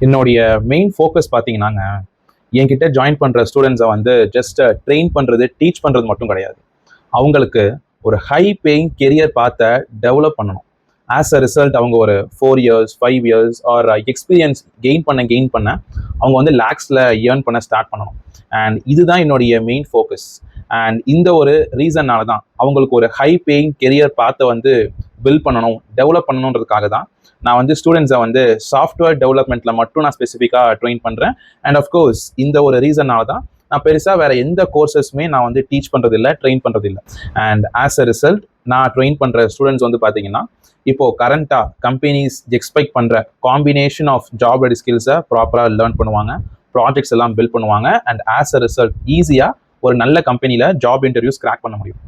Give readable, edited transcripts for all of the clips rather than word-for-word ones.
என்னுடைய main focus பார்த்தீங்கன்னாங்க, என்கிட்ட join பண்ணுற ஸ்டூடெண்ட்ஸை வந்து ஜஸ்ட் ட்ரெயின் பண்ணுறது, டீச் பண்ணுறது மட்டும் கிடையாது. அவங்களுக்கு ஒரு ஹை பேயிங் கெரியர் பாத்தை டெவலப் பண்ணணும். ஆஸ் அ ரிசல்ட் அவங்க ஒரு 4 years 5 years or experience gain பண்ண அவங்க வந்து லேக்ஸில் ஏர்ன் பண்ண ஸ்டார்ட் பண்ணணும். அண்ட் இதுதான் என்னுடைய மெயின் ஃபோக்கஸ். அண்ட் இந்த ஒரு ரீசன்னால தான் அவங்களுக்கு ஒரு ஹை பேயிங் கெரியர் பாத்தை வந்து பில்ட் பண்ணணும், டெவலப் பண்ணணுன்றதுக்காக தான் நான் வந்து ஸ்டூடெண்ட்ஸை வந்து சாஃப்ட்வேர் டெவலப்மெண்ட்டில் மட்டும் நான் ஸ்பெசிஃபிக்காக ட்ரெயின் பண்ணுறேன். அண்ட் அஃப்கோர்ஸ் இந்த ஒரு ரீசன்னால தான் நான் பெருசாக வேறு எந்த கோர்சஸுமே நான் வந்து டீச் பண்ணுறதில்லை, ட்ரெயின் பண்ணுறதில்லை. அண்ட் ஆஸ் அ ரிசல்ட் நான் ட்ரெயின் பண்ணுற ஸ்டூடெண்ட்ஸ் வந்து பார்த்தீங்கன்னா, இப்போது கரண்ட்டாக கம்பெனிஸ் எக்ஸ்பெக்ட் பண்ணுற காம்பினேஷன் ஆஃப் ஜாப் ரெடி ஸ்கில்ஸை ப்ராப்பராக லேர்ன் பண்ணுவாங்க, ப்ராஜெக்ட்ஸ் எல்லாம் பில்ட் பண்ணுவாங்க. அண்ட் ஆஸ் அ ரிசல்ட் ஈஸியாக ஒரு நல்ல கம்பெனியில் ஜாப் இன்டர்வியூஸ் கிராக் பண்ண முடியும்.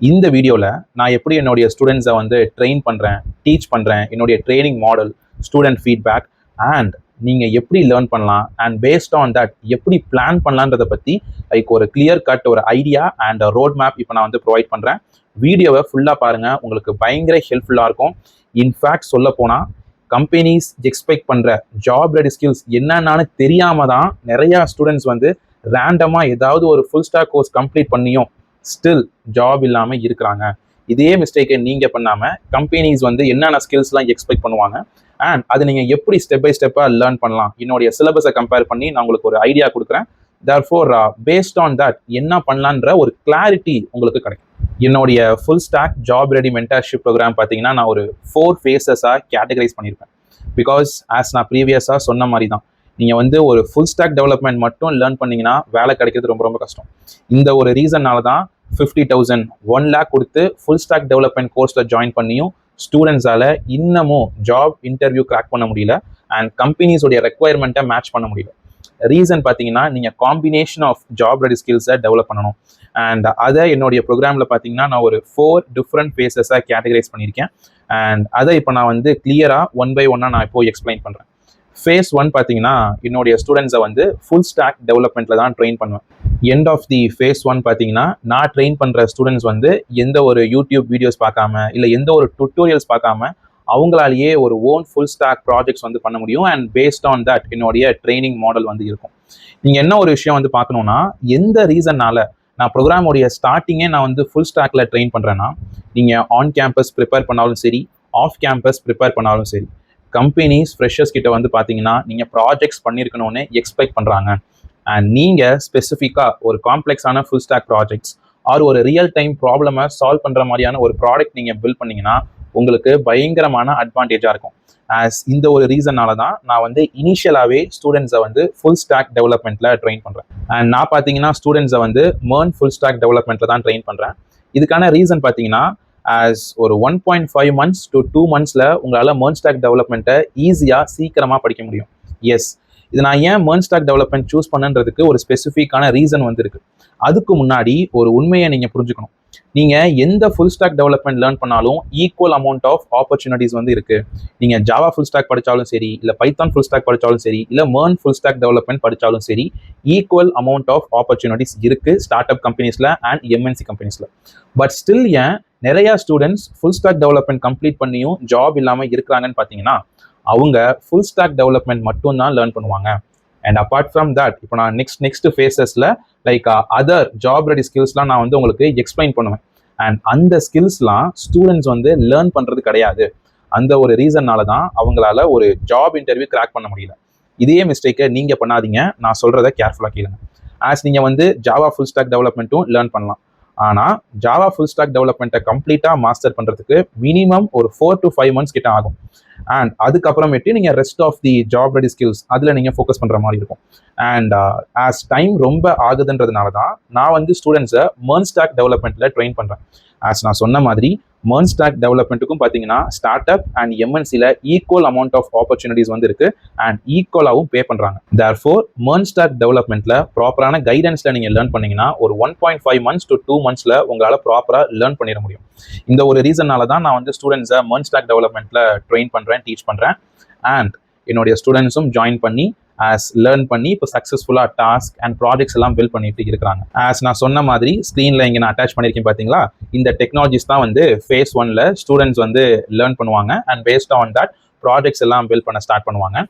இந்த வீடியோவில் நான் எப்படி என்னுடைய ஸ்டூடெண்ட்ஸை வந்து ட்ரெயின் பண்ணுறேன், டீச் பண்ணுறேன், என்னுடைய training model, student feedback and நீங்கள் எப்படி லேர்ன் பண்ணலாம் அண்ட் பேஸ்ட் ஆன் தட் எப்படி பிளான் பண்ணலான்றதை பற்றி லைக் ஒரு கிளியர் கட் ஒரு ஐடியா அண்ட் ரோட் மேப் இப்போ நான் வந்து ப்ரொவைட் பண்ணுறேன். வீடியோவை ஃபுல்லாக பாருங்கள், உங்களுக்கு பயங்கர ஹெல்ப்ஃபுல்லாக இருக்கும். இன்ஃபேக்ட் சொல்ல போனால் கம்பெனிஸ் எக்ஸ்பெக்ட் பண்ணுற ஜாப் ரெடி ஸ்கில்ஸ் என்னென்னு தெரியாமல் தான் நிறையா ஸ்டூடெண்ட்ஸ் வந்து ரேண்டமாக ஏதாவது ஒரு ஃபுல் ஸ்டாக் கோர்ஸ் கம்ப்ளீட் பண்ணியும் ஸ்டில் ஜாப் இல்லாமல் இருக்கிறாங்க. இதே மிஸ்டேக்கை நீங்கள் பண்ணாமல் கம்பெனிஸ் வந்து என்னென்ன ஸ்கில்ஸ்லாம் எக்ஸ்பெக்ட் பண்ணுவாங்க அண்ட் அது நீங்கள் எப்படி ஸ்டெப் பை ஸ்டெப்பாக லேர்ன் பண்ணலாம், என்னுடைய சிலபஸை கம்பேர் பண்ணி நான் உங்களுக்கு ஒரு ஐடியா கொடுக்குறேன். தேர்ஃபோர் பேஸ்ட் ஆன் தட் என்ன பண்ணலான்ற ஒரு கிளாரிட்டி உங்களுக்கு கிடைக்கும். என்னுடைய full stack job ready mentorship programme பார்த்தீங்கன்னா நான் ஒரு 4 ஃபேஸஸாக கேட்டகரைஸ் பண்ணியிருப்பேன். பிகாஸ் ஆஸ் நான் ப்ரீவியஸாக சொன்ன மாதிரி தான், நீங்கள் வந்து ஒரு ஃபுல் ஸ்டாக் டெவலப்மெண்ட் மட்டும் லேர்ன் பண்ணிங்கன்னா வேலை கிடைக்கிறது ரொம்ப ரொம்ப கஷ்டம். இந்த ஒரு ரீசன்னால தான் 50,000 1 lakh கொடுத்து ஃபுல் ஸ்டாக் டெவலப்மெண்ட் கோர்ஸில் ஜாயின் பண்ணியும் ஸ்டூடெண்ட்ஸால் இன்னமும் ஜாப் இன்டர்வியூ கிராக் பண்ண முடியல அண்ட் கம்பெனிஸோடைய ரெக்குவயர்மெண்ட்டை மேட்ச் பண்ண முடியல. ரீசன் பார்த்தீங்கன்னா, நீங்கள் காம்பினேஷன் ஆஃப் ஜாப் ரெடி ஸ்கில்ஸை டெவலப் பண்ணணும். அண்ட் அதை என்னுடைய ப்ரோக்ராமில் பார்த்தீங்கன்னா நான் ஒரு 4 டிஃப்ரெண்ட் ஃபேஸஸாக கேட்டகரைஸ் பண்ணியிருக்கேன். அண்ட் அதை இப்போ நான் வந்து கிளியராக 1 by 1 நான் இப்போ எக்ஸ்பிளைன் பண்ணுறேன். ஃபேஸ் 1 பார்த்தீங்கன்னா என்னுடைய ஸ்டூடெண்ட்ஸை வந்து ஃபுல் ஸ்டாக் டெவலப்மெண்ட்டில் தான் ட்ரெயின் பண்ணுவேன். எண்ட் ஆஃப் தி ஃபேஸ் 1 பார்த்தீங்கன்னா நான் ட்ரெயின் பண்ணுற ஸ்டூடெண்ட்ஸ் வந்து எந்த ஒரு யூடியூப் வீடியோஸ் பார்க்காம இல்லை எந்த ஒரு டுட்டோரியல்ஸ் பார்க்காம அவங்களாலேயே ஒரு ஓன் ஃபுல் ஸ்டாக் ப்ராஜெக்ட்ஸ் வந்து பண்ண முடியும். அண்ட் பேஸ்ட் ஆன் தட் என்னுடைய ட்ரைனிங் மாடல் வந்து இருக்கும். நீங்கள் என்ன ஒரு விஷயம் வந்து பார்க்கணுன்னா, எந்த ரீசன்னால நான் ப்ரோக்ராமோடைய ஸ்டார்டிங்கே நான் வந்து ஃபுல் ஸ்டாக்ல ட்ரெயின் பண்ணுறேன்னா, நீங்கள் ஆன் கேம்பஸ் ப்ரிப்பேர் பண்ணாலும் சரி, ஆஃப் கேம்பஸ் ப்ரிப்பேர் பண்ணாலும் சரி, கம்பெனிஸ் ஃப்ரெஷர்ஸ் கிட்ட வந்து பார்த்தீங்கன்னா நீங்கள் ப்ராஜெக்ட்ஸ் பண்ணியிருக்கணும்னு எக்ஸ்பெக்ட் பண்ணுறாங்க. அண்ட் நீங்கள் ஸ்பெசிஃபிக்காக ஒரு காம்ப்ளெக்ஸான ஃபுல் ஸ்டாக் ப்ராஜெக்ட்ஸ் ஆர் ஒரு ரியல் டைம் ப்ராப்ளமை சால்வ் பண்ணுற மாதிரியான ஒரு ப்ராடக்ட் நீங்கள் பில்ட் பண்ணிங்கன்னா உங்களுக்கு பயங்கரமான அட்வான்டேஜாக இருக்கும். ஆஸ் இந்த ஒரு ரீசனால தான் நான் வந்து இனிஷியலாகவே ஸ்டூடெண்ட்ஸை வந்து ஃபுல் ஸ்டாக் டெவலப்மெண்ட்டில் ட்ரெயின் பண்ணுறேன். அண்ட் நான் பார்த்தீங்கன்னா ஸ்டூடெண்ட்ஸை வந்து MERN ஃபுல் ஸ்டாக் டெவலப்மெண்ட்டில் தான் ட்ரெயின் பண்ணுறேன். இதுக்கான ரீசன் பார்த்தீங்கன்னா, ஆஸ் ஒரு 1.5 months to 2 months உங்களால் MERN ஸ்டாக் டெவலப்மெண்ட்டை ஈஸியாக சீக்கிரமாக படிக்க முடியும். எஸ், இது நான் ஏன் MERN ஸ்டாக் டெவலப்மெண்ட் சூஸ் பண்ணுன்றதுக்கு ஒரு ஸ்பெசிஃபிக்கான ரீசன் வந்து இருக்கு. அதுக்கு முன்னாடி ஒரு உண்மையை நீங்கள் புரிஞ்சுக்கணும். நீங்கள் எந்த ஃபுல் ஸ்டாக் டெவலப்மெண்ட் லேர்ன் பண்ணாலும் ஈக்குவல் அமௌண்ட் ஆஃப் ஆப்பர்ச்சுனிட்டிஸ் வந்து இருக்குது. நீங்கள் ஜாவா ஃபுல் ஸ்டாக் படித்தாலும் சரி, இல்லை பைத்தான் ஃபுல் ஸ்டாக் படித்தாலும் சரி, இல்லை MERN ஃபுல் ஸ்டாக் டெவலப்மெண்ட் படித்தாலும் சரி, ஈக்குவல் அமௌண்ட் ஆஃப் ஆப்பர்ச்சுனிட்டிஸ் இருக்குது ஸ்டார்ட் அப் கம்பெனிஸில் அண்ட் MNC கம்பெனிஸில். பட் ஸ்டில் ஏன் நிறையா students full stack development complete பண்ணியும் ஜாப் இல்லாமல் இருக்கிறாங்கன்னு பார்த்தீங்கன்னா, அவங்க ஃபுல் ஸ்டாக் டெவலப்மெண்ட் மட்டும் தான் லேர்ன் பண்ணுவாங்க. அண்ட் அப்பார்ட் ஃப்ரம் தட் இப்போ நான் நெக்ஸ்ட் ஃபேஸஸில் லைக் அதர் ஜாப் ரெடி ஸ்கில்ஸ்லாம் நான் வந்து உங்களுக்கு எக்ஸ்பிளைன் பண்ணுவேன். அண்ட் அந்த ஸ்கில்ஸ்லாம் ஸ்டூடெண்ட்ஸ் வந்து லேர்ன் பண்ணுறது கிடையாது. அந்த ஒரு ரீசன்னால தான் அவங்களால ஒரு ஜாப் இன்டர்வியூ கிராக் பண்ண முடியல. இதே மிஸ்டேக்கை நீங்கள் பண்ணாதீங்க, நான் சொல்கிறத கேர்ஃபுல்லாக கேளுங்க. ஆஸ் நீங்கள் வந்து ஜாவா ஃபுல் ஸ்டாக் டெவலப்மெண்ட்டும் லேர்ன் பண்ணலாம். ஆனால் ஜாவா ஃபுல் ஸ்டாக் டெவலப்மெண்ட்டை கம்ப்ளீட்டாக மாஸ்டர் பண்ணுறதுக்கு மினிமம் ஒரு 4 to 5 months கிட்ட ஆகும். அண்ட் அதுக்கப்புறமேட்டு நீங்கள் rest of the job ready skills அதில் நீங்கள் ஃபோக்கஸ் பண்ணுற மாதிரி இருக்கும். அண்ட் ஆஸ் டைம் ரொம்ப ஆகுதுன்றதுனால தான் நான் வந்து ஸ்டூடெண்ட்ஸை MERN ஸ்டாக் டெவலப்மெண்ட்டில் ட்ரெயின் பண்ணுறேன். ஆஸ் நான் சொன்ன மாதிரி MERN ஸ்டாக் டெவலப்மெண்ட்டுக்கும் பார்த்தீங்கன்னா ஸ்டார்ட் அப் அண்ட் MNCல ஈக்குவல் அமௌண்ட் ஆஃப் ஆப்பர்ச்சுனிட்டிஸ் வந்து இருக்குது அண்ட் ஈக்குவலாகவும் பே பண்ணுறாங்க. தேர்ஃபோர் MERN ஸ்டாக் டெவலப்மெண்ட்டில் ப்ராப்பரான கைடன்ஸில் நீங்கள் லேர்ன் பண்ணிங்கன்னா ஒரு 1.5 months to 2 months உங்களால் ப்ராப்பராக லேர்ன் பண்ணிட முடியும். இந்த ஒரு ரீசனால தான் நான் வந்து ஸ்டூடெண்ட்ஸை MERN ஸ்டாக் டெவலப்மெண்ட்டில் ட்ரெயின் பண்ணுறேன், டீச் பண்ணுறேன். அண்ட் என்னுடைய ஸ்டூடெண்ட்ஸும் ஜாயின் பண்ணி ஆஸ் லேர்ன் பண்ணி இப்போ சக்ஸஸ்ஃபுல்லாக டாஸ்க் அண்ட் ப்ராஜெக்ட்ஸ் எல்லாம் பில்ட் பண்ணிட்டு இருக்கிறாங்க. ஆஸ் நான் சொன்ன மாதிரி ஸ்க்ரீனில் இங்கே நான் அட்டாச் பண்ணியிருக்கேன் பார்த்தீங்களா, இந்த டெக்னாலஜிஸ் தான் வந்து ஃபேஸ் 1 ஸ்டூடெண்ட்ஸ் வந்து லேர்ன் பண்ணுவாங்க. And based on that projects எல்லாம் பில்ட் பண்ண ஸ்டார்ட் பண்ணுவாங்க.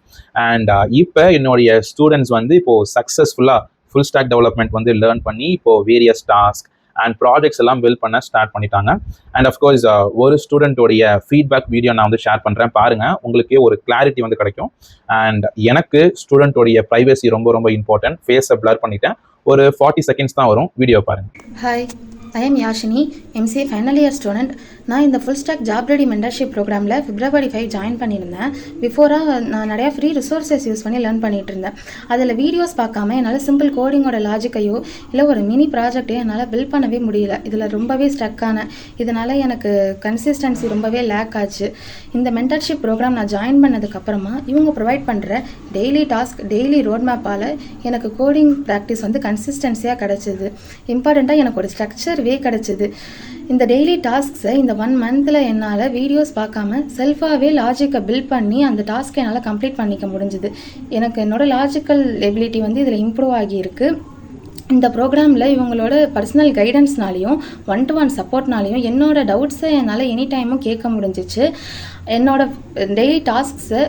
அண்ட் இப்போ என்னுடைய ஸ்டூடெண்ட்ஸ் வந்து இப்போது சக்ஸஸ்ஃபுல்லாக ஃபுல் ஸ்டாக் டெவலப்மெண்ட் வந்து லேர்ன் பண்ணி இப்போது வேரியஸ் டாஸ்க் அண்ட் ப்ராஜெக்ட்ஸ் எல்லாம் பில்ட் பண்ண ஸ்டார்ட் பண்ணிட்டாங்க. அண்ட் அஃப்கோர்ஸ் ஒரு ஸ்டூடெண்ட்டோடைய ஃபீட்பேக் வீடியோ நான் வந்து ஷேர் பண்ணுறேன், பாருங்கள், உங்களுக்கே ஒரு கிளாரிட்டி வந்து கிடைக்கும். அண்ட் எனக்கு ஸ்டூடெண்ட்டோடைய ப்ரைவசி ரொம்ப ரொம்ப இம்பார்ட்டன்ட். ஃபேஸை பிளர் பண்ணிட்டேன், ஒரு 40 செகண்ட்ஸ் தான் வரும், வீடியோ பாருங்கள். Hi, I am Yashini, MCA final year student. நான் இந்த full stack job ready mentorship ப்ரோக்ராமில் February 5 ஜாயின் பண்ணியிருந்தேன். பிஃபோராக நான் நிறையா ஃப்ரீ ரிசோர்ஸஸ் யூஸ் பண்ணி லேர்ன் பண்ணிகிட்டு இருந்தேன். அதில் வீடியோஸ் பார்க்காம என்னால் சிம்பிள் கோடிங்கோட லாஜிக்கையோ இல்லை ஒரு மினி ப்ராஜெக்டையோ என்னால் பில்ட் பண்ணவே முடியல. இதில் ரொம்பவே ஸ்டக்கான, இதனால் எனக்கு கன்சிஸ்டன்சி ரொம்பவே லேக் ஆச்சு. இந்த மென்டர்ஷிப் ப்ரோக்ராம் நான் ஜாயின் பண்ணதுக்கப்புறமா இவங்க ப்ரொவைட் பண்ணுற டெய்லி டாஸ்க், டெய்லி ரோட் மேப்பால் எனக்கு கோடிங் ப்ராக்டிஸ் வந்து கன்சிஸ்டன்சியாக கிடச்சிது. இம்பார்ட்டண்ட்டாக எனக்கு ஒரு ஸ்ட்ரக்சர் வே கிடச்சிது. இந்த டெய்லி டாஸ்க்ஸை இந்த 1 மந்தில் என்னால் வீடியோஸ் பார்க்காம செல்ஃபாகவே லாஜிக்கை பில்ட் பண்ணி அந்த டாஸ்க்கை என்னால் கம்ப்ளீட் பண்ணிக்க முடிஞ்சுது. எனக்கு என்னோடய லாஜிக்கல் எபிலிட்டி வந்து இதில் இம்ப்ரூவ் ஆகியிருக்கு. இந்த ப்ரோக்ராமில் இவங்களோட பர்சனல் கைடன்ஸ்னாலையும் 1-to-1 சப்போர்ட்னாலையும் என்னோட டவுட்ஸை என்னால் எனி டைமும் கேட்க முடிஞ்சிச்சு. என்னோட டெய்லி டாஸ்க்ஸை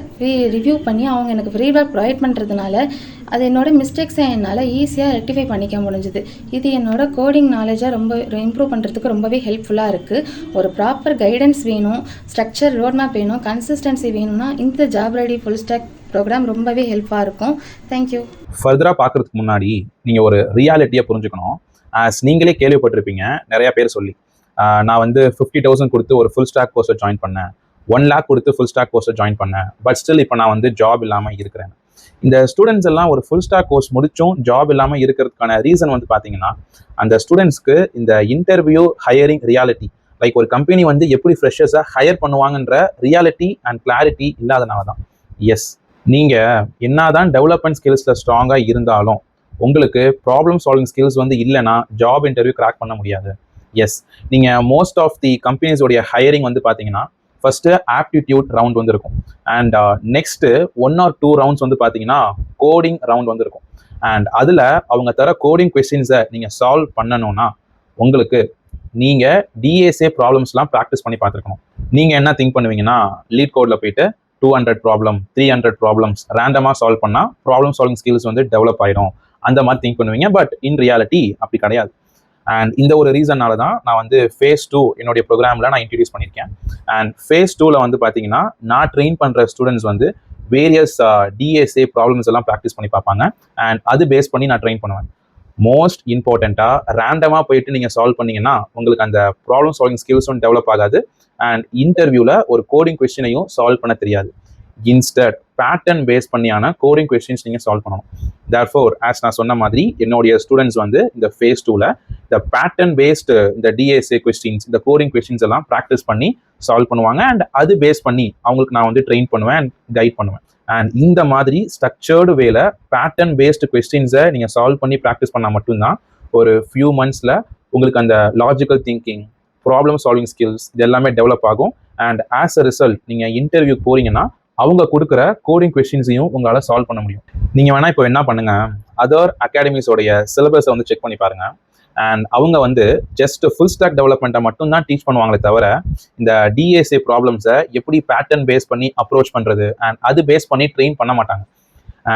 ரிவ்யூ பண்ணி அவங்க எனக்கு ஃபீட்பேக் ப்ரொவைட் பண்ணுறதுனால அது என்னோட மிஸ்டேக்ஸை என்னால் ஈஸியாக ரெக்டிஃபை பண்ணிக்க முடிஞ்சுது. இது என்னோட கோடிங் நாலேஜை ரொம்ப இம்ப்ரூவ் பண்ணுறதுக்கு ரொம்பவே ஹெல்ப்ஃபுல்லாக இருக்குது. ஒரு ப்ராப்பர் கைடன்ஸ் வேணும், ஸ்ட்ரக்சர் ரோட் மேப் வேணும், கன்சிஸ்டன்சி வேணும்னா இந்த job ready full stack program ரொம்பவே ஹெல்ப்பாக இருக்கும். தேங்க்யூ. ஃபர்தராக பார்க்குறதுக்கு முன்னாடி நீங்கள் ஒரு ரியாலிட்டியை புரிஞ்சுக்கணும். நீங்களே கேள்விப்பட்டிருப்பீங்க நிறையா பேர் சொல்லி, நான் வந்து 50,000 கொடுத்து ஒரு ஃபுல் ஸ்டாக் கோர்ஸை ஜாயின் பண்ணேன், 1 lakh கொடுத்து ஃபுல் ஸ்டாக் கோர்ஸை ஜாயின் பண்ணேன், பட் ஸ்டில் இப்போ நான் வந்து ஜாப் இல்லாமல் இருக்கிறேன். இந்த ஸ்டூடெண்ட்ஸ் எல்லாம் ஒரு ஃபுல் ஸ்டாக் கோர்ஸ் முடிச்சும் ஜாப் இல்லாமல் இருக்கிறதுக்கான ரீசன் வந்து பார்த்தீங்கன்னா, அந்த ஸ்டூடெண்ட்ஸ்க்கு இந்த இன்டர்வியூ ஹையரிங் ரியாலிட்டி, லைக் ஒரு கம்பெனி வந்து எப்படி ஃப்ரெஷர்ஸை ஹையர் பண்ணுவாங்கன்ற ரியாலிட்டி அண்ட் கிளாரிட்டி இல்லாதனால தான். எஸ், நீங்கள் என்னதான் டெவலப்மெண்ட் ஸ்கில்ஸில் ஸ்ட்ராங்காக இருந்தாலும் உங்களுக்கு ப்ராப்ளம் சால்விங் ஸ்கில்ஸ் வந்து இல்லைன்னா ஜாப் இன்டர்வியூ கிராக் பண்ண முடியாது. எஸ், நீங்கள் மோஸ்ட் ஆஃப் தி கம்பெனிஸோடைய ஹையரிங் வந்து பார்த்தீங்கன்னா ஃபர்ஸ்ட்டு ஆப்டிடியூட் ரவுண்ட் வந்து இருக்கும், அண்ட் நெக்ஸ்ட்டு 1 or 2 ரவுண்ட்ஸ் வந்து பார்த்தீங்கன்னா கோடிங் ரவுண்ட் வந்து இருக்கும். அண்ட் அதில் அவங்க தர கோடிங் கொஸ்டின்ஸை நீங்கள் சால்வ் பண்ணணும்னா உங்களுக்கு நீங்கள் டிஎஸ்ஏ ப்ராப்ளம்ஸ்லாம் ப்ராக்டிஸ் பண்ணி பார்த்துருக்கணும். நீங்கள் என்ன திங்க் பண்ணுவீங்கன்னா, லீட் கோடில் போயிட்டு 200 ப்ராப்ளம் 300 ப்ராப்ளம்ஸ் ரேண்டமாக சால்வ் பண்ணால் ப்ராப்ளம் சால்விங் ஸ்கில்ஸ் வந்து டெவலப் ஆயிடும், அந்த மாதிரி திங்க் பண்ணுவீங்க. பட் இன் ரியாலிட்டி அப்படி கிடையாது. அண்ட் இந்த ஒரு ரீசன்னால தான் நான் வந்து phase 2 என்னுடைய ப்ரோக்ராமில் நான் இன்ட்ரடியூஸ் பண்ணியிருக்கேன். அண்ட் phase 2ல் வந்து பார்த்தீங்கன்னா நான் ட்ரெயின் பண்ணுற ஸ்டூடெண்ட்ஸ் வந்து வேரியஸ் டிஎஸ்ஏ ப்ராப்ளம்ஸ் எல்லாம் ப்ராக்டிஸ் பண்ணி பார்ப்பாங்க. அண்ட் அது பேஸ் பண்ணி நான் ட்ரெயின் பண்ணுவேன். மோஸ்ட் இம்பார்ட்டண்ட்டாக ரேண்டமாக போயிட்டு நீங்கள் சால்வ் பண்ணீங்கன்னா உங்களுக்கு அந்த ப்ராப்ளம் சால்விங் ஸ்கில்ஸும் டெவலப் ஆகாது, அண்ட் இன்டர்வியூவில் ஒரு கோடிங் கொஸ்டினையும் சால்வ் பண்ண தெரியாது. இன்ஸ்டட் பேட்டர்ன் பேஸ் பண்ணியான கோடிங் கொஸ்டின்ஸ் நீங்கள் சால்வ் பண்ணணும். தேர்ஃபோர் ஆஸ் நான் சொன்ன மாதிரி என்னுடைய ஸ்டூடெண்ட்ஸ் வந்து இந்த phase 2ல் இந்த பேட்டர்ன் பேஸ்டு இந்த டிஎஸ்ஏ கொஸ்டின்ஸ், இந்த கோடிங் கொஸ்டின்ஸ் எல்லாம் ப்ராக்டிஸ் பண்ணி சால்வ் பண்ணுவாங்க. அண்ட் அது பேஸ் பண்ணி அவங்களுக்கு நான் வந்து ட்ரெயின் பண்ணுவேன் அண்ட் கைட் பண்ணுவேன். அண்ட் இந்த மாதிரி ஸ்ட்ரக்சர்டு வேல பேட்டர்ன் பேஸ்டு கொஸ்டின்ஸை நீங்கள் சால்வ் பண்ணி ப்ராக்டிஸ் பண்ணால் மட்டும்தான் ஒரு ஃபியூ மந்த்ஸில் உங்களுக்கு அந்த logical thinking, problem solving skills இது எல்லாமே டெவலப் ஆகும். அண்ட் ஆஸ் அ ரிசல்ட் நீங்கள் இன்டர்வியூக்கு போகிறீங்கன்னா அவங்க கொடுக்குற கோடிங் கொஸ்டின்ஸையும் உங்களால் சால்வ் பண்ண முடியும். நீங்கள் வேணால் இப்போ என்ன பண்ணுங்கள், அதர் அகாடமிஸோடைய சிலபஸை வந்து செக் பண்ணி பாருங்கள். அண்ட் அவங்க வந்து ஜஸ்ட் ஃபுல் ஸ்டாக் டெவலப்மெண்ட்டை மட்டும் தான் டீச் பண்ணுவாங்களே தவிர இந்த டிஎஸ்ஏ ப்ராப்ளம்ஸை எப்படி பேட்டர்ன் பேஸ் பண்ணி அப்ரோச் பண்ணுறது அண்ட் அது பேஸ் பண்ணி ட்ரெயின் பண்ண மாட்டாங்க.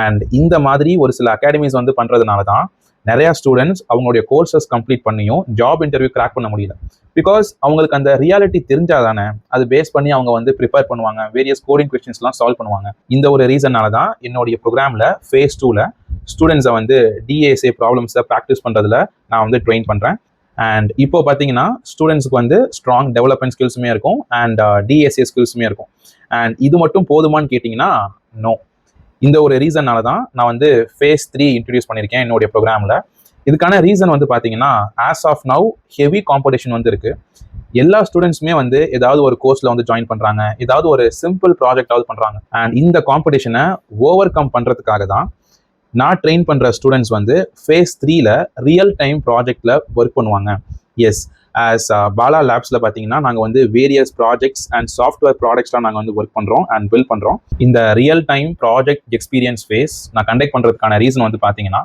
அண்ட் இந்த மாதிரி ஒரு சில அகாடமிஸ் வந்து பண்ணுறதுனால தான் நிறையா ஸ்டூடெண்ட்ஸ் அவங்களுடைய கோர்சஸ் கம்ப்ளீட் பண்ணியும் ஜாப் இன்டர்வியூ கிராக் பண்ண முடியல. பிகாஸ் அவங்களுக்கு அந்த ரியாலிட்டி தெரிஞ்சால் தானே அது பேஸ் பண்ணி அவங்க வந்து ப்ரிப்பேர் பண்ணுவாங்க, வேரியஸ் கோடிங் கொஸ்டின்ஸ்லாம் சால்வ் பண்ணுவாங்க. இந்த ஒரு ரீசனால தான் என்னுடைய ப்ரோக்ராமில் phase 2ல் ஸ்டூடெண்ட்ஸை வந்து டிஎஸ்ஏ ப்ராப்ளம்ஸை ப்ராக்டிஸ் பண்ணுறதுல நான் வந்து ட்ரெயின் பண்ணுறேன். அண்ட் இப்போ பார்த்தீங்கன்னா ஸ்டூடெண்ட்ஸுக்கு வந்து ஸ்ட்ராங் டெவலப்மெண்ட் ஸ்கில்ஸுமே இருக்கும் அண்ட் டிஎஸ்ஏ ஸ்கில்ஸுமே இருக்கும். அண்ட் இது மட்டும் போதுமான்னு கேட்டிங்கன்னா நோ. இந்த ஒரு ரீசன்னால தான் நான் வந்து phase 3 இன்ட்ரடியூஸ் பண்ணியிருக்கேன் என்னுடைய ப்ரோக்ராமில். இதுக்கான ரீசன் வந்து பார்த்தீங்கன்னா as of now heavy competition வந்து இருக்குது. எல்லா ஸ்டூடெண்ட்ஸுமே வந்து ஏதாவது ஒரு கோர்ஸில் வந்து ஜாயின் பண்ணுறாங்க, ஏதாவது ஒரு சிம்பிள் ப்ராஜெக்டாவது பண்ணுறாங்க. அண்ட் இந்த காம்படிஷனை ஓவர் கம் பண்ணுறதுக்காக தான் நான் ட்ரெயின் பண்ணுற ஸ்டூடெண்ட்ஸ் வந்து phase 3ல் ரியல் டைம் ப்ராஜெக்டில் ஒர்க் பண்ணுவாங்க. எஸ், ஆஸ் பாலா லேப்ஸில் பார்த்தீங்கன்னா நாங்கள் வந்து வேரியஸ் ப்ராஜெக்ட்ஸ் அண்ட் சாஃப்ட்வேர் ப்ராடக்ட்ஸ்லாம் நாங்கள் வந்து ஒர்க் பண்ணுறோம் அண்ட் பில்ட் பண்ணுறோம். இந்த real time project experience phase நான் கண்டக்ட் பண்ணுறதுக்கான ரீசன் வந்து பார்த்தீங்கன்னா,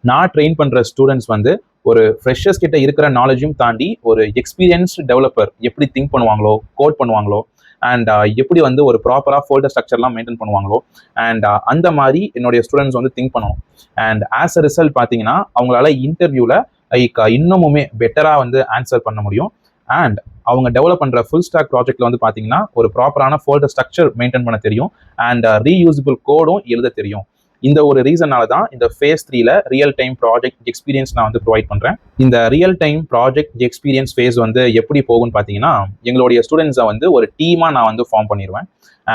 நான் ட்ரெயின் பண்ணுற ஸ்டூடெண்ட்ஸ் வந்து ஒரு ஃப்ரெஷர்ஸ் கிட்ட இருக்கிற நாலேஜும் தாண்டி ஒரு எக்ஸ்பீரியன்ஸ்டு டெவலப்பர் எப்படி திங்க் பண்ணுவாங்களோ, கோட் பண்ணுவாங்களோ அண்ட் எப்படி வந்து ஒரு ப்ராப்பராக ஃபோல்டர் ஸ்ட்ரக்சர்லாம் மெயின்டைன் பண்ணுவாங்களோ அண்ட் அந்த மாதிரி என்னுடைய ஸ்டூடெண்ட்ஸ் வந்து திங்க் பண்ணணும். அண்ட் ஆஸ் அ ரிசல்ட் பார்த்தீங்கன்னா அவங்களால இன்டர்வியூவில் இன்னமுமே பெட்டராக வந்து ஆன்சர் பண்ண முடியும். அண்ட் அவங்க டெவலப் பண்ணுற ஃபுல் ஸ்டாக் ப்ராஜெக்ட்ல வந்து பார்த்தீங்கன்னா ஒரு ப்ராப்பரான ஃபோல்டர் ஸ்ட்ரக்சர் மெயின்டைன் பண்ண தெரியும் அண்ட் ரீயூசபிள் கோடும் எழுத தெரியும். இந்த ஒரு ரீசனால தான் இந்த ஃபேஸ் 3ல ரியல் டைம் ப்ராஜெக்ட் எக்ஸ்பீரியன்ஸ் நான் வந்து ப்ரொவைட் பண்ணுறேன். இந்த real time project experience phase வந்து எப்படி போகும்னு பார்த்தீங்கன்னா எங்களுடைய ஸ்டூடெண்ட்ஸை வந்து ஒரு டீமாக நான் வந்து ஃபார்ம் பண்ணிடுவேன்.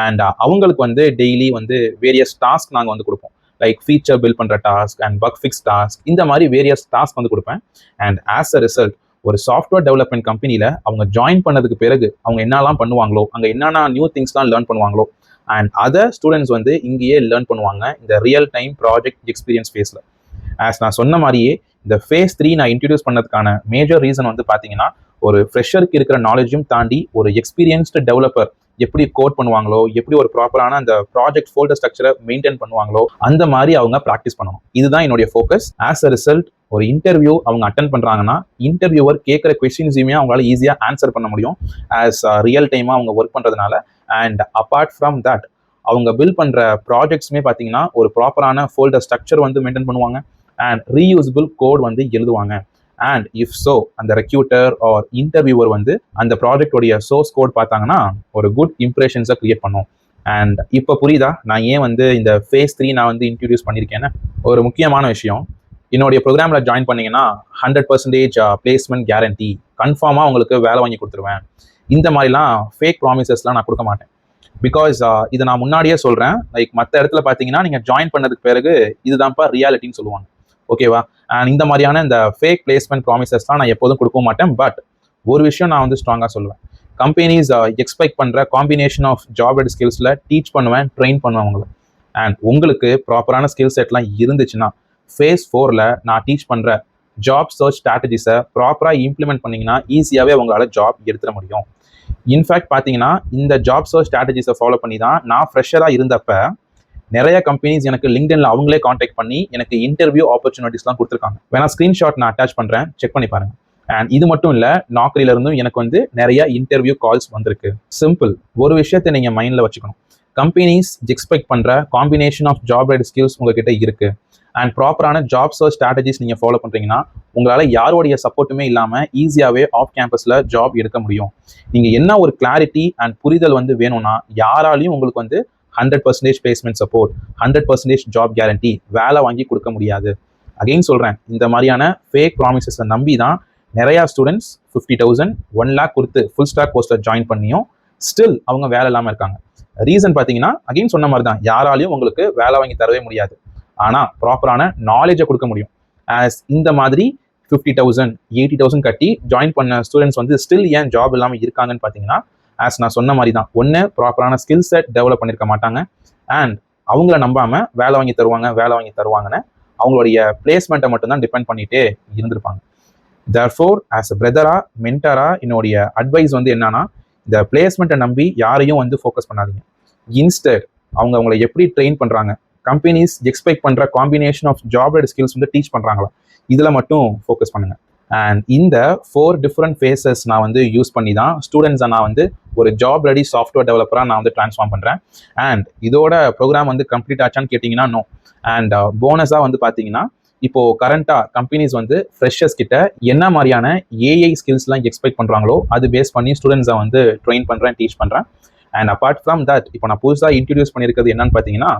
அண்ட் அவங்களுக்கு வந்து டெய்லி வந்து வேரியஸ் டாஸ்க் நாங்கள் வந்து கொடுப்போம். லைக் ஃபீச்சர் பில்ட் பண்ணுற task and buck fix task, இந்த மாதிரி வேரியஸ் டாஸ்க் வந்து கொடுப்பேன். அண்ட் ஆஸ் அ ரிசல்ட் ஒரு சாஃப்ட்வேர் டெவலப்மெண்ட் கம்பெனியில் அவங்க ஜாயின் பண்ணதுக்கு பிறகு அவங்க என்னெல்லாம் பண்ணுவாங்களோ, அங்கே என்னென்ன நியூ திங்ஸ்லாம் லேர்ன் பண்ணுவாங்களோ அண்ட் அதர் ஸ்டூடெண்ட்ஸ் வந்து இங்கேயே லேர்ன் பண்ணுவாங்க இந்த ரியல் டைம் ப்ராஜெக்ட் எக்ஸ்பீரியன்ஸ் ஃபேஸில். ஆஸ் நான் சொன்ன மாதிரியே இந்த ஃபேஸ் 3 நான் இன்ட்ரடியூஸ் பண்ணதுக்கான மேஜர் ரீசன் வந்து பார்த்தீங்கன்னா ஒரு ஃப்ரெஷருக்கு இருக்கிற நாலேஜும் தாண்டி ஒரு எக்ஸ்பீரியன்ஸ்டு டெவலப்பர் எப்படி கோட் பண்ணுவாங்களோ, எப்படி ஒரு ப்ராப்பரான அந்த ப்ராஜெக்ட் ஃபோல்டர் ஸ்ட்ரக்சரை மெயின்டைன் பண்ணுவாங்களோ அந்த மாதிரி அவங்க ப்ராக்டிஸ் பண்ணணும். இதுதான் என்னுடைய ஃபோக்கஸ். ஆஸ் அ ரிசல்ட் ஒரு இன்டர்வியூ அவங்க அட்டன் பண்ணுறாங்கன்னா இன்டர்வியூவர் கேட்குற கொஸ்டின்ஸையுமே அவங்களால ஈஸியாக ஆன்சர் பண்ண முடியும் ஆஸ் ரியல் டைமாக அவங்க ஒர்க் பண்ணுறதுனால. அண்ட் அப்பார்ட் ஃப்ரம் தட் அவங்க பில்ட் பண்ணுற ப்ராஜெக்ட்ஸுமே பார்த்தீங்கன்னா ஒரு ப்ராப்பரான ஃபோல்டர் ஸ்ட்ரக்சர் வந்து மெயின்டைன் பண்ணுவாங்க அண்ட் ரீயூசபிள் கோட் வந்து எழுதுவாங்க. அண்ட் இஃப் ஸோ அந்த ரெக்யூட்டர் ஆர் இன்டர்வியூவர் வந்து அந்த ப்ராஜெக்டோடைய சோர்ஸ் கோட் பார்த்தாங்கன்னா ஒரு குட் இம்ப்ரெஷன்ஸை கிரியேட் பண்ணும். அண்ட் இப்போ புரியுதா நான் ஏன் வந்து இந்த ஃபேஸ் 3 நான் வந்து இன்ட்ரடியூஸ் பண்ணியிருக்கேன்னு? ஒரு முக்கியமான விஷயம், என்னுடைய ப்ரோக்ராமில் ஜாயின் பண்ணீங்கன்னா 100% பிளேஸ்மெண்ட் கேரண்டி, கன்ஃபார்மாக உங்களுக்கு வேலை வாங்கி கொடுத்துருவேன். இந்த மாதிரிலாம் ஃபேக் ப்ராமிசஸ்லாம் நான் கொடுக்க மாட்டேன். பிகாஸ் இதை நான் முன்னாடியே சொல்கிறேன். லைக் மற்ற இடத்துல பார்த்தீங்கன்னா நீங்கள் ஜாயின் பண்ணதுக்கு பிறகு இதுதான்ப்பா ரியாலிட்டின்னு சொல்லுவாங்க. ஓகேவா? அண்ட் இந்த மாதிரியான இந்த ஃபேக் பிளேஸ்மெண்ட் ப்ராமிசஸ்லாம் நான் எப்போதும் கொடுக்க மாட்டேன். பட் ஒரு விஷயம் நான் வந்து ஸ்ட்ராங்காக சொல்லுவேன், கம்பெனிஸ் எக்ஸ்பெக்ட் பண்ணுற காம்பினேஷன் ஆஃப் ஜாப் அண்ட் ஸ்கில்ஸில் டீச் பண்ணுவேன், ட்ரெயின் பண்ணுவேன் உங்களை. அண்ட் உங்களுக்கு ப்ராப்பரான ஸ்கில் செட்லாம் இருந்துச்சுன்னா ஃபேஸ் 4ல் நான் டீச் பண்ணுற ஜாப் சர்ச் ஸ்ட்ராட்டஜிஸை ப்ராப்பராக இம்ப்ளிமெண்ட் பண்ணிங்கன்னா ஈஸியாகவே உங்களால் ஜாப் எடுத்துட முடியும். இன்ஃபேக்ட் பார்த்தீங்கன்னா இந்த ஜாப் சர்ச் ஸ்ட்ராட்டஜிஸை ஃபாலோ பண்ணி தான் நான் ஃப்ரெஷராக இருந்தப்ப நிறைய கம்பெனிஸ் எனக்கு லிங்க்டின்ல அவங்களே காண்டாக்ட் பண்ணி எனக்கு இன்டர்வியூ ஆப்பர்ச்சுனிட்டிஸ்லாம் கொடுத்துருக்காங்க. வேணா ஸ்க்ரீன்ஷாட் நான் அட்டாச் பண்ணுறேன், செக் பண்ணி பாருங்க. அண்ட் இது மட்டும் இல்லை, நாக்ரியில இருந்தும் எனக்கு வந்து நிறைய இன்டர்வியூ கால்ஸ் வந்திருக்கு. சிம்பிள், ஒரு விஷயத்தை நீங்கள் மைண்டில் வச்சுக்கணும், கம்பெனிஸ் எக்ஸ்பெக்ட் பண்ணுற combination of job and skills உங்ககிட்ட இருக்கு அண்ட் ப்ராப்பரான ஜாப் சர்ச் ஸ்ட்ராட்டஜிஸ் நீங்கள் ஃபாலோ பண்ணுறீங்கன்னா உங்களால் யாருடைய சப்போர்ட்டுமே இல்லாமல் ஈஸியாகவே ஆஃப் கேம்பஸில் ஜாப் எடுக்க முடியும். நீங்கள் என்ன ஒரு கிளாரிட்டி அண்ட் புரிதல் வந்து வேணும்னா யாராலையும் உங்களுக்கு வந்து 100% பிளேஸ்மெண்ட் சப்போர்ட், 100% ஜாப் கேரண்டி, வேலை வாங்கி கொடுக்க முடியாது. அகெயின் சொல்கிறேன், இந்த மாதிரியான ஃபேக் ப்ராமிசஸை நம்பி தான் நிறையா ஸ்டூடெண்ட்ஸ் 50,000 1 lakh கொடுத்து ஃபுல் ஸ்டாக் கோர்ஸில் ஜாயின் பண்ணியும் ஸ்டில் அவங்க வேலை இல்லாமல் இருக்காங்க. ரீசன் பார்த்தீங்கன்னா அகெயின் சொன்ன மாதிரி தான், யாராலையும் உங்களுக்கு வேலை வாங்கி தரவே முடியாது, ஆனால் ப்ராப்பரான நாலேஜை கொடுக்க முடியும். ஆஸ் இந்த மாதிரி 50,000 80,000 கட்டி ஜாயின் பண்ண ஸ்டூடெண்ட்ஸ் வந்து ஸ்டில் ஏன் ஜாப் இல்லாமல் இருக்காங்கன்னு பார்த்தீங்கன்னா, ஆஸ் நான் சொன்ன மாதிரி தான், ஒன்று ப்ராப்பரான ஸ்கில் செட் டெவலப் பண்ணியிருக்க மாட்டாங்க அண்ட் அவங்கள நம்பாமல் வேலை வாங்கி தருவாங்கன்னு அவங்களுடைய பிளேஸ்மெண்ட்டை மட்டும்தான் டிபெண்ட் பண்ணிகிட்டே இருந்திருப்பாங்க. தேர்ஃபோர் ஆஸ் அ பிரதராக மென்டராக என்னுடைய அட்வைஸ் வந்து என்னன்னா, இந்த பிளேஸ்மெண்ட்டை நம்பி யாரையும் வந்து ஃபோக்கஸ் பண்ணாதீங்க. இன்ஸ்டெட் அவங்களை எப்படி ட்ரெயின் பண்ணுறாங்க, கம்பெனிஸ் எக்ஸ்பெக்ட் பண்ணுற combination of job and skills வந்து டீச் பண்ணுறாங்களா, இதில் மட்டும் ஃபோக்கஸ் பண்ணுங்கள். அண்ட் இந்த 4 டிஃப்ரெண்ட் ஃபேஸஸ் நான் வந்து யூஸ் பண்ணி தான் ஸ்டூடெண்ட்ஸை நான் வந்து ஒரு ஜாப் ரெடி சாஃப்ட்வேர் டெவலப்பராக நான் வந்து ட்ரான்ஸ்ஃபார்ம் பண்ணுறேன். அண்ட் இதோட ப்ரோக்ராம் வந்து கம்ப்ளீட் ஆச்சான்னு கேட்டிங்கன்னா நோ. அண்ட் போனஸாக வந்து பார்த்தீங்கன்னா இப்போது கரண்ட்டாக கம்பெனிஸ் வந்து ஃப்ரெஷர்ஸ் கிட்ட என்ன மாதிரியான ஏஐ ஸ்கில்ஸ்லாம் எக்ஸ்பெக்ட் பண்ணுறாங்களோ அது பேஸ் பண்ணி ஸ்டூடெண்ட்ஸை வந்து ட்ரெயின் பண்ணுறேன், டீச் பண்ணுறேன். அண்ட் அப்பார்ட் ஃப்ரம் தட் இப்போ நான் புதுசாக இன்ட்ரடியூஸ் பண்ணியிருக்கிறது என்னன்னு பார்த்தீங்கன்னா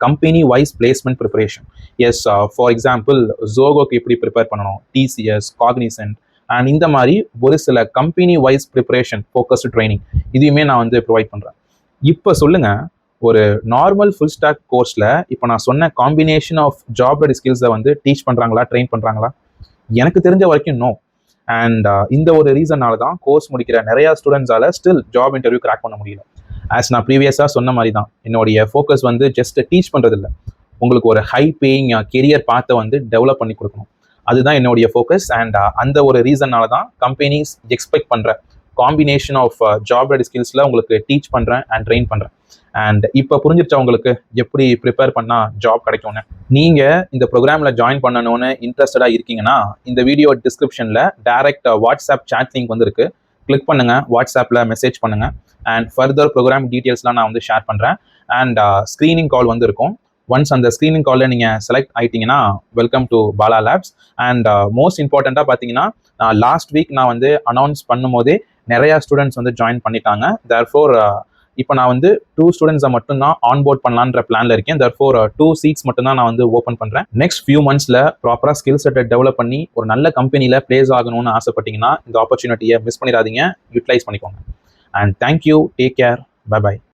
company wise placement preparation. Yes, for example ஜோகோக்கு எப்படி ப்ரிப்பேர் பண்ணணும், டிசிஎஸ், காக்னிசன்ட் அண்ட் இந்த மாதிரி ஒரு சில company wise preparation focused training இதையுமே நான் வந்து ப்ரொவைட் பண்ணுறேன். இப்போ சொல்லுங்கள், ஒரு நார்மல் ஃபுல் ஸ்டாக் கோர்ஸில் இப்போ நான் சொன்ன காம்பினேஷன் ஆஃப் ஜாப் ரெடி ஸ்கில்ஸை வந்து டீச் பண்ணுறாங்களா, ட்ரெயின் பண்ணுறாங்களா? எனக்கு தெரிஞ்ச வரைக்கும் நோ. அண்ட் இந்த ஒரு ரீசனால தான் கோர்ஸ் முடிக்கிற நிறையா ஸ்டூடெண்ட்ஸால் ஸ்டில் ஜாப் இன்டர்வியூ கிராக் பண்ண முடியல. ஆஸ் நான் ப்ரீவியஸாக சொன்ன மாதிரி தான், என்னுடைய ஃபோக்கஸ் வந்து ஜஸ்ட் டீச் பண்ணுறது இல்லை, உங்களுக்கு ஒரு ஹை பேயிங் கெரியர் பாத்தை வந்து டெவலப் பண்ணி கொடுக்கணும். அதுதான் என்னுடைய ஃபோக்கஸ். அண்ட் அந்த ஒரு ரீசனால தான் கம்பெனிஸ் எக்ஸ்பெக்ட் பண்ணுற காம்பினேஷன் ஆஃப் ஜாப் ரெடி ஸ்கில்ஸில் உங்களுக்கு டீச் பண்ணுறேன் அண்ட் ட்ரெயின் பண்ணுறேன். அண்ட் இப்போ புரிஞ்சிருச்சா உங்களுக்கு எப்படி ப்ரிப்பேர் பண்ணால் ஜாப் கிடைக்கும்னு? நீங்கள் இந்த ப்ரோக்ராமில் ஜாயின் பண்ணணும்னு இன்ட்ரெஸ்டடாக இருக்கீங்கன்னா இந்த வீடியோ டிஸ்கிரிப்ஷனில் டைரக்ட் வாட்ஸ்அப் சாட் லிங்க் வந்து இருக்குது. கிளிக் பண்ணுங்கள், வாட்ஸ்அப்பில் மெசேஜ் பண்ணுங்கள். அண்ட் ஃபர்தர் ப்ரோக்ராம் டீட்டெயில்ஸ்லாம் நான் வந்து ஷேர் பண்ணுறேன். அண்ட் ஸ்க்ரீனிங் கால் வந்து இருக்கும். ஒன்ஸ் அந்த ஸ்க்ரீனிங் காலில் நீங்கள் செலக்ட் ஆகிட்டீங்கன்னா welcome to Bala labs. And most இம்பார்ட்டண்ட்டாக பார்த்தீங்கன்னா லாஸ்ட் வீக் நான் வந்து அனௌன்ஸ் பண்ணும்போதே நிறையா ஸ்டூடெண்ட்ஸ் வந்து ஜாயின் பண்ணிட்டாங்க. தேர்ஃபோர் இப்போ நான் வந்து 2 ஸ்டூடெண்ட்ஸை மட்டும்தான் ஆன்போர்ட் பண்ணலான்ற பிளானில் இருக்கேன். தேர்ஃபோர் 2 சீட்ஸ் மட்டும்தான் நான் வந்து ஓப்பன் பண்ணுறேன். நெக்ஸ்ட் ஃபியூ மந்த்ஸில் ப்ராப்பராக ஸ்கில் செட்டை டெவலப் பண்ணி ஒரு நல்ல கம்பெனியில் பிளேஸ் ஆகணும்னு ஆசைப்பட்டீங்கன்னா இந்த ஆப்பர்ச்சுனிட்டியை மிஸ் பண்ணிடாதீங்க, யூட்டிலைஸ் பண்ணிக்கோங்க. And thank you, take care, bye by.